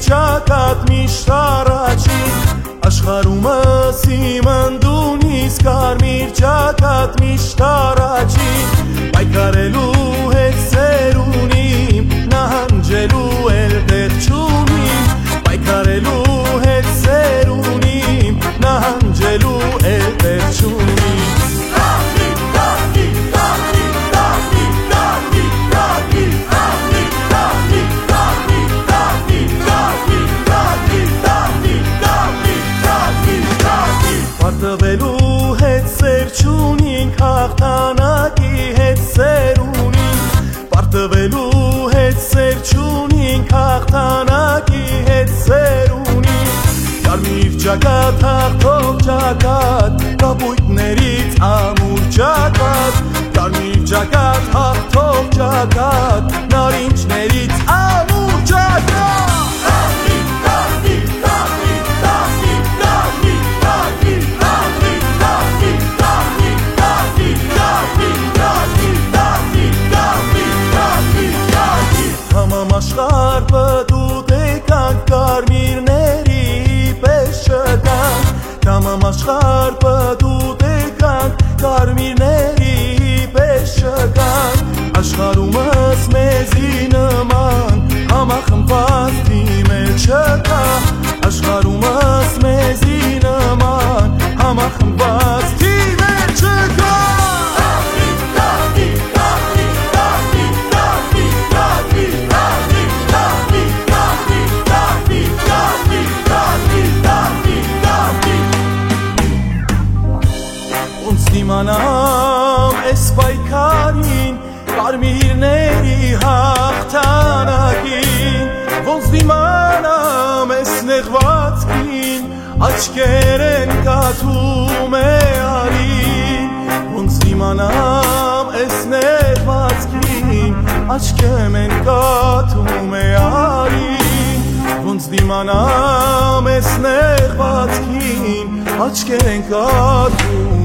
ճակատ միշտ առաջին աշխարհումս իմ ընդունիս կարմիր ճակատ միշտ առաջին պայքարելու հետ սեր ունիմ նահանջելու էլ տեղ չունիմ պայքարելու հետ սեր ունիմ նահանջելու էլ տեղ չունիմ Պարտվելու հետ սեր չունինք հաղթանակի հետ սեր ունինք Պարտվելու հետ սեր չունինք հաղթանակի հետ սեր ունինք Կարմիր ճակատ հաղթող ճակատ կապույտներից ամուր ճակատ Կարմիր ճակատ հաղթող ճակատ նարինջներից ամուր ճակատ Աշխարհ պտուտ եկանք կարմիրների պես չգանք Թամամ աշխարհ պտուտ եկանք կարմիրների պես չգանք Աշխարհումս մեզի նման համախմբված դիմել չկա Աշխարհումս մեզի նման համախմբված դիմել չկա Իմանամ ես պայքարին կարմիրների հաղթանակին Ոնց իմանամ ես նեղվածքին աչքեր են կաթում է արին Ոնց իմանամ ես նեղվածքին աչքեր են կաթում է արին Ոնց իմանամ ես նեղվածքին աչքեր են կաթում